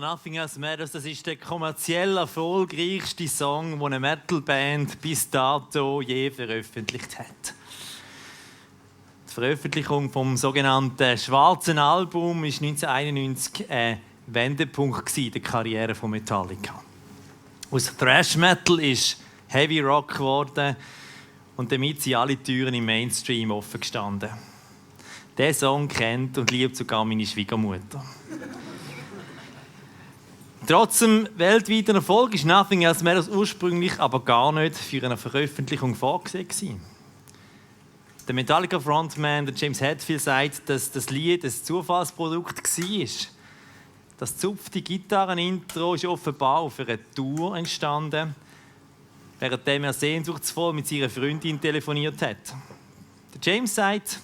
Nothing Else Matters, das ist der kommerziell erfolgreichste Song, den eine Metalband bis dato je veröffentlicht hat. Die Veröffentlichung vom sogenannten Schwarzen Album war 1991 ein Wendepunkt in der Karriere von Metallica. Aus Thrash Metal ist Heavy Rock geworden und damit sind alle Türen im Mainstream offen gestanden. Diesen Song kennt und liebt sogar meine Schwiegermutter. Trotz dem weltweiten Erfolg ist Nothing Else Matters ursprünglich aber gar nicht für eine Veröffentlichung vorgesehen. Der Metallica-Frontman James Hetfield sagt, dass das Lied ein Zufallsprodukt war. Das zupfte Gitarrenintro ist offenbar auf einer Tour entstanden, währenddem er sehnsuchtsvoll mit seiner Freundin telefoniert hat. Der James sagt,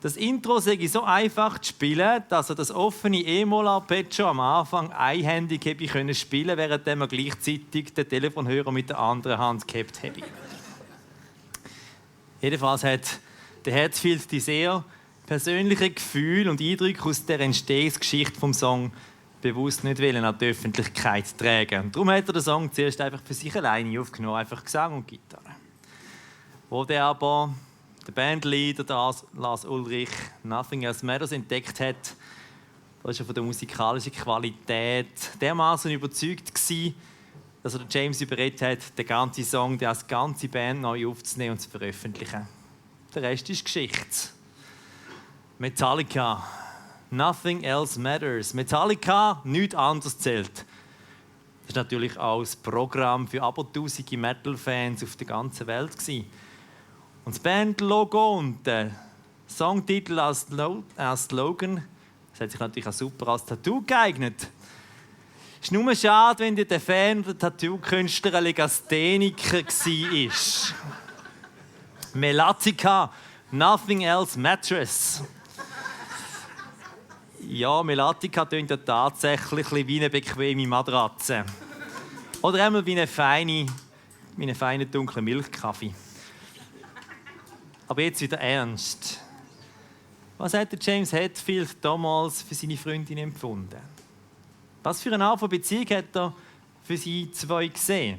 das Intro sei so einfach zu spielen, dass er das offene E-Moll-Arpeggio am Anfang einhändig hätte spielen können, während er gleichzeitig den Telefonhörer mit der anderen Hand gehabt hätte. Jedenfalls hat der Hetfield die sehr persönlichen Gefühle und Eindrücke aus der Entstehungsgeschichte des Songs bewusst nicht an die Öffentlichkeit tragen. Und darum hat er den Song zuerst einfach für sich alleine aufgenommen, einfach Gesang und Gitarre. Wo der aber der Bandleader Lars Ulrich Nothing Else Matters entdeckt hat, da war er von der musikalischen Qualität dermaßen überzeugt gewesen, dass er James überredet hat, den ganzen Song als ganze Band neu aufzunehmen und zu veröffentlichen. Der Rest ist Geschichte. Metallica. Nothing Else Matters. Metallica, nichts anderes zählt. Das war natürlich auch das Programm für abertausende Metal-Fans auf der ganzen Welt gewesen. Und das Bandlogo und der Songtitel als Slogan, das hat sich natürlich auch super als Tattoo geeignet. Es ist nur schade, wenn der Fan oder der Tattoo-Künstler ein Legastheniker war. Metallica, Nothing Else Matters. Ja, Metallica klingt ja tatsächlich wie eine bequeme Matratze. Oder einmal wie einen feinen dunklen Milchkaffee. Aber jetzt wieder ernst. Was hat James Hetfield damals für seine Freundin empfunden? Was für eine Art von Beziehung hat er für sie zwei gesehen?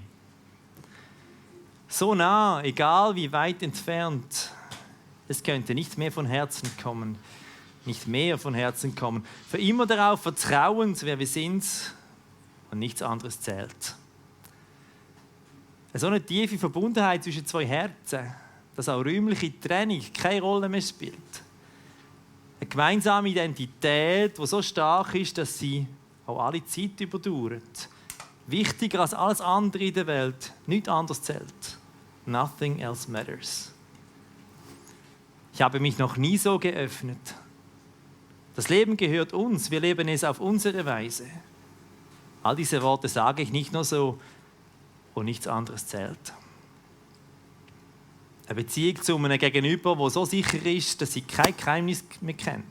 So nah, egal wie weit entfernt. Es könnte nicht mehr von Herzen kommen. Nicht mehr von Herzen kommen. Für immer darauf vertrauen, wer wir sind und nichts anderes zählt. So eine tiefe Verbundenheit zwischen zwei Herzen, dass auch räumliche Trennung keine Rolle mehr spielt. Eine gemeinsame Identität, die so stark ist, dass sie auch alle Zeit überdauert. Wichtiger als alles andere in der Welt, nichts anderes zählt. Nothing else matters. Ich habe mich noch nie so geöffnet. Das Leben gehört uns, wir leben es auf unsere Weise. All diese Worte sage ich nicht nur so und nichts anderes zählt. Eine Beziehung zu einem Gegenüber, der so sicher ist, dass sie kein Geheimnis mehr kennt.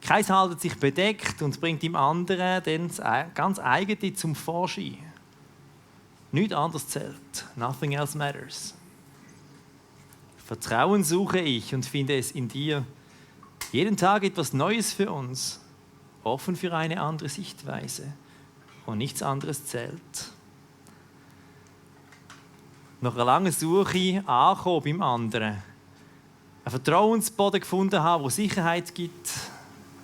Keins haltet sich bedeckt und bringt dem anderen dann ganz eigene zum Vorschein. Nichts anderes zählt. Nothing else matters. Vertrauen suche ich und finde es in dir. Jeden Tag etwas Neues für uns. Offen für eine andere Sichtweise. Und nichts anderes zählt. Nach einer langen Suche ankommen beim anderen. Einen Vertrauensboden gefunden haben, der Sicherheit gibt.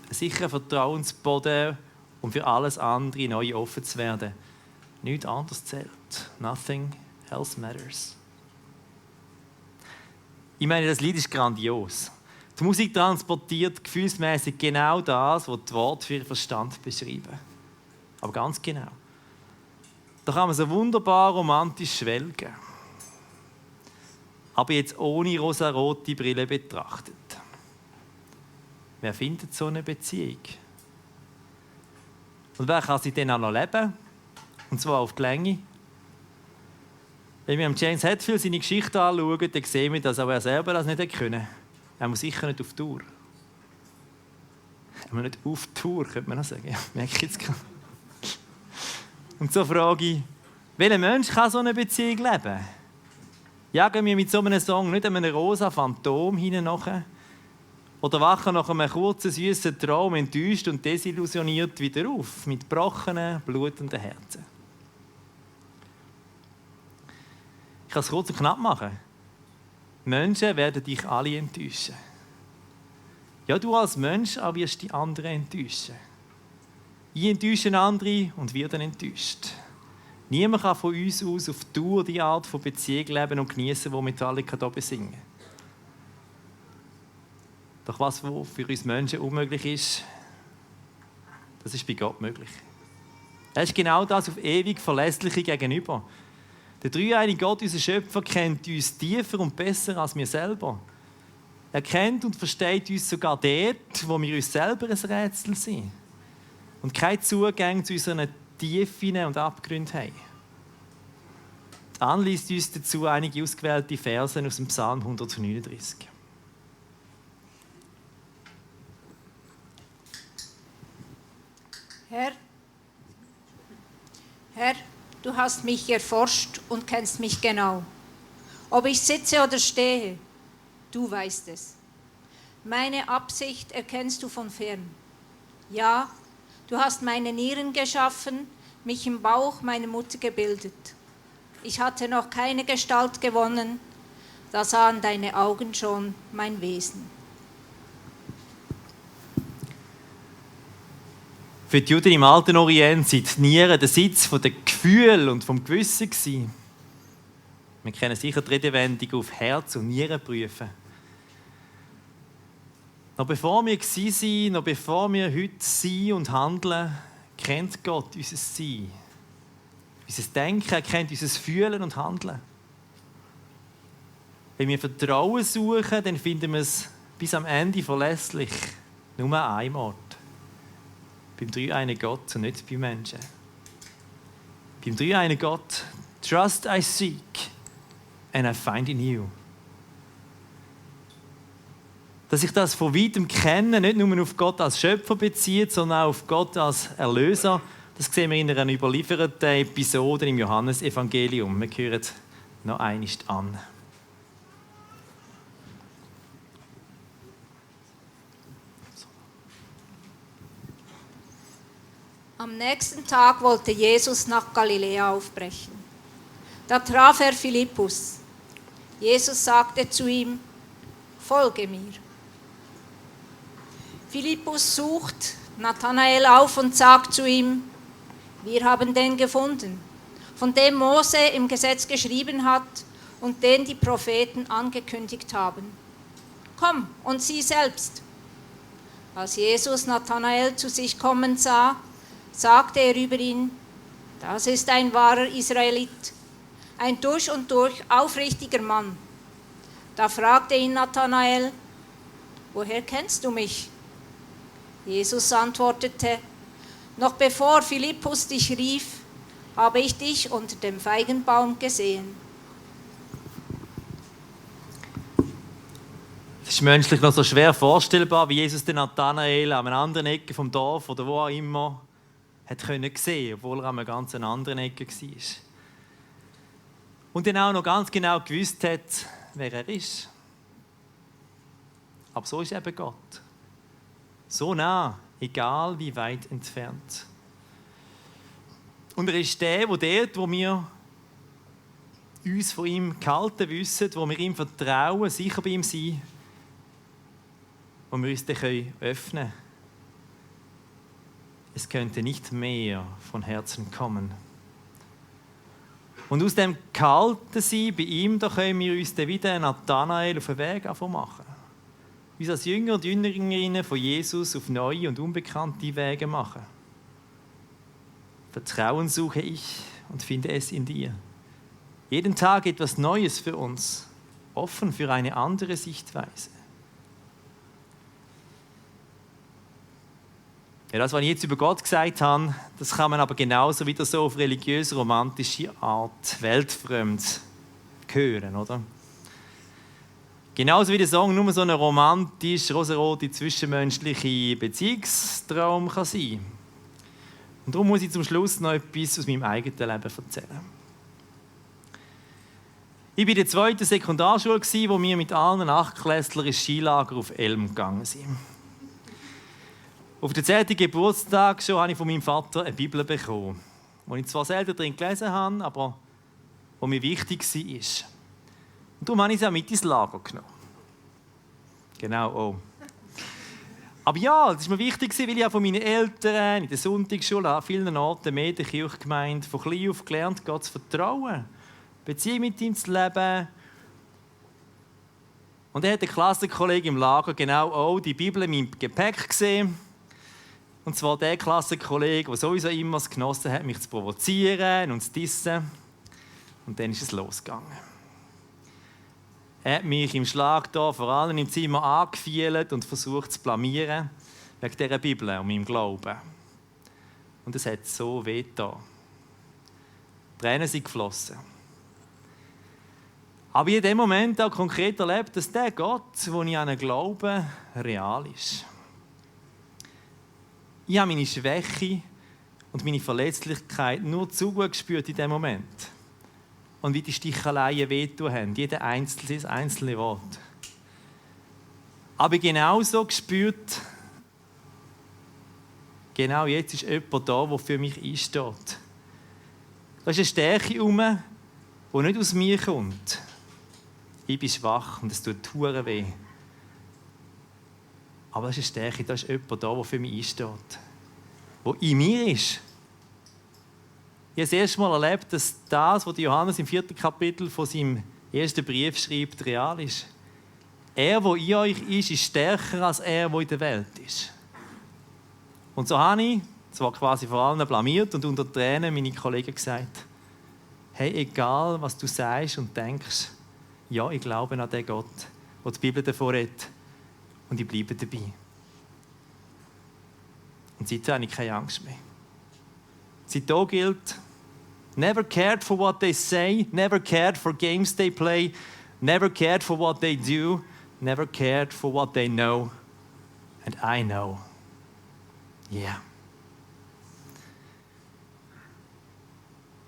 Einen sicheren Vertrauensboden, um für alles andere neu offen zu werden. Nichts anderes zählt. Nothing else matters. Ich meine, das Lied ist grandios. Die Musik transportiert gefühlsmäßig genau das, was die Worte für den Verstand beschreiben. Aber ganz genau. Da kann man so wunderbar romantisch schwelgen. Aber jetzt ohne rosarote Brille betrachtet. Wer findet so eine Beziehung? Und wer kann sie dann auch noch leben? Und zwar auf die Länge. Wenn wir James Hetfield seine Geschichte anschauen, dann sehen wir, dass auch er selber das nicht hätte können. Er muss sicher nicht auf Tour. Er muss nicht auf Tour, könnte man noch sagen. Ja, merke ich jetzt gerade. Und so frage ich, welcher Mensch kann so eine Beziehung leben? Jagen wir mit so einem Song nicht einem rosa Phantom hinein, Oder wachen nach einem kurzen, süßen Traum enttäuscht und desillusioniert wieder auf, mit gebrochenen, blutenden Herzen. Ich kann es kurz und knapp machen. Menschen werden dich alle enttäuschen. Ja, du als Mensch auch wirst die anderen enttäuschen. Ich enttäusche andere und werde enttäuscht. Niemand kann von uns aus auf Dauer die Art von Beziehung leben und genießen, die Metallica hier besingen. Doch was für uns Menschen unmöglich ist, das ist bei Gott möglich. Er ist genau das auf ewig Verlässliche gegenüber. Der dreieinige Gott, unser Schöpfer, kennt uns tiefer und besser als wir selber. Er kennt und versteht uns sogar dort, wo wir uns selber ein Rätsel sind und keinen Zugang zu unseren Tiefen und Abgründen haben. Anne liest uns dazu einige ausgewählte Verse aus dem Psalm 139. Herr, du hast mich erforscht und kennst mich genau. Ob ich sitze oder stehe, du weißt es. Meine Absicht erkennst du von fern. Ja, du hast meine Nieren geschaffen, mich im Bauch meiner Mutter gebildet. Ich hatte noch keine Gestalt gewonnen, da sahen deine Augen schon mein Wesen. Für die Juden im Alten Orient sind die Nieren der Sitz der Gefühle und vom Gewissen gewesen. Wir kennen sicher die Redewendung auf Herz und Nieren prüfen. Noch bevor wir waren, noch bevor wir heute sind und handeln, kennt Gott unser Sein. Unser Denken, er kennt unser Fühlen und Handeln. Wenn wir Vertrauen suchen, dann finden wir es bis am Ende verlässlich. Nur an einem Ort. Beim dreieinigen Gott und nicht beim Menschen. Beim dreieinigen Gott, trust I seek and I find in you. Dass sich das von weitem Kennen nicht nur auf Gott als Schöpfer bezieht, sondern auch auf Gott als Erlöser, das sehen wir in einer überlieferten Episode im Johannesevangelium. Wir hören noch einmal an. Am nächsten Tag wollte Jesus nach Galiläa aufbrechen. Da traf er Philippus. Jesus sagte zu ihm: Folge mir. Philippus sucht Nathanael auf und sagt zu ihm: Wir haben den gefunden, von dem Mose im Gesetz geschrieben hat und den die Propheten angekündigt haben. Komm und sieh selbst. Als Jesus Nathanael zu sich kommen sah, sagte er über ihn: Das ist ein wahrer Israelit, ein durch und durch aufrichtiger Mann. Da fragte ihn Nathanael: Woher kennst du mich? Jesus antwortete: Noch bevor Philippus dich rief, habe ich dich unter dem Feigenbaum gesehen. Es ist menschlich noch so schwer vorstellbar, wie Jesus den Nathanael an einer anderen Ecke vom Dorf oder wo auch immer hat können sehen, obwohl er an einer ganz anderen Ecke war. Und dann auch noch ganz genau gewusst hat, wer er ist. Aber so ist eben Gott. So nah, egal wie weit entfernt. Und er ist der dort, wo wir uns von ihm gehalten wissen, wo wir ihm vertrauen, sicher bei ihm sind, wo wir uns dann öffnen können. Es könnte nicht mehr von Herzen kommen. Und aus dem Gehaltensein bei ihm, da können wir uns dann wieder Nathanael auf den Weg machen. Uns als Jünger und Jüngerinnen von Jesus auf neue und unbekannte Wege machen. Vertrauen suche ich und finde es in dir. Jeden Tag etwas Neues für uns, offen für eine andere Sichtweise. Ja, das, was ich jetzt über Gott gesagt habe, das kann man aber genauso wieder so auf religiös-romantische Art weltfremd hören, oder? Genauso wie der Song nur so ein romantisch, rosarote, zwischenmenschliche Beziehungstraum kann sein. Und darum muss ich zum Schluss noch etwas aus meinem eigenen Leben erzählen. Ich war in der 2. Sekundarschule, wo wir mit allen Achtklässlern ins Skilager auf Elm gegangen sind. Auf den 10. Geburtstag schon habe ich von meinem Vater eine Bibel bekommen, die ich zwar selten drin gelesen habe, aber die mir wichtig war. Und darum habe ich sie auch mit ins Lager genommen. Genau, oh. Aber ja, das war mir wichtig, weil ich auch von meinen Eltern in der Sonntagsschule an vielen Orten mehr der Kirchgemeinde von klein auf gelernt, Gott zu vertrauen, Beziehung mit ihm zu leben. Und er hat der Klassenkollege im Lager genau auch die Bibel in meinem Gepäck gesehen. Und zwar der Klassenkollege, der sowieso immer es genossen hat, mich zu provozieren und zu dissen. Und dann ist es losgegangen. Er hat mich im Schlag da, vor allem im Zimmer angefielt und versucht zu blamieren wegen dieser Bibel und meinem Glauben. Und es hat so weh getan. Tränen sind geflossen. Aber ich habe in dem Moment auch konkret erlebt, dass der Gott, den ich an ihn glaube, real ist. Ich habe meine Schwäche und meine Verletzlichkeit nur zu gut gespürt in dem Moment. Und wie die Sticheleien wehtun haben, jeder einzelne Wort. Aber genauso gespürt, genau jetzt ist jemand da, der für mich einsteht. Da ist eine Stärke herum, die nicht aus mir kommt. Ich bin schwach und es tut verdammt weh. Aber das ist eine Stärke, da ist jemand da, der für mich einsteht. Der in mir ist. Ich habe das erste Mal erlebt, dass das, was Johannes im 4. Kapitel von seinem ersten Brief schreibt, real ist. Er, der in euch ist stärker als er, der in der Welt ist. Und so habe ich, zwar quasi vor allem blamiert und unter Tränen meine Kollegen gesagt, hey, egal was du sagst und denkst, ja, ich glaube an den Gott, der die Bibel davor redet. Und ich bleibe dabei. Und seitdem habe ich keine Angst mehr. Seitdem gilt, never cared for what they say, never cared for games they play, never cared for what they do, never cared for what they know, and I know. Yeah.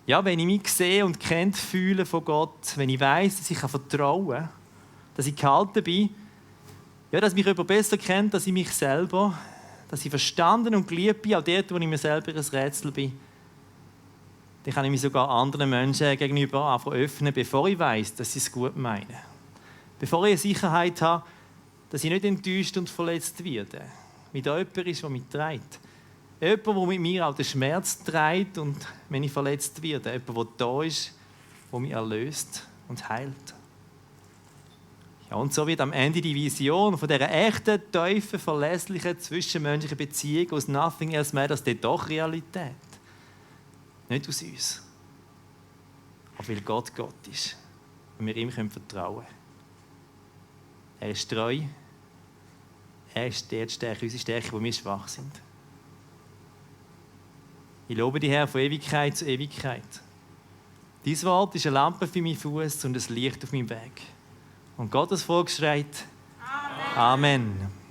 Ja, wenn ich mich gesehen und kennt fühle von Gott, wenn ich weiss, dass ich vertrauen kann, dass ich gehalten bin, ja, dass mich jemand besser kennt als ich mich selber, dass ich verstanden und geliebt bin, auch dort, wo ich mir selber ein Rätsel bin, dann kann ich mich sogar anderen Menschen gegenüber einfach öffnen, bevor ich weiss, dass sie es gut meinen. Bevor ich eine Sicherheit habe, dass ich nicht enttäuscht und verletzt werde. Wie da jemand ist, der mich trägt. Jemand, der mit mir auch den Schmerz trägt und wenn ich verletzt werde. Jemand, der da ist, der mich erlöst und heilt. Ja, und so wird am Ende die Vision von dieser echten, tiefen, verlässlichen, zwischenmenschlichen Beziehung aus Nothing Else Matters doch Realität. Nicht aus uns. Aber weil Gott Gott ist und wir ihm vertrauen können. Er ist treu. Er ist die Stärke, unsere Stärke, wo wir schwach sind. Ich lobe dich, Herr, von Ewigkeit zu Ewigkeit. Dein Wort ist eine Lampe für meinen Fuß und ein Licht auf meinem Weg. Und Gottes Volk schreit: Amen. Amen.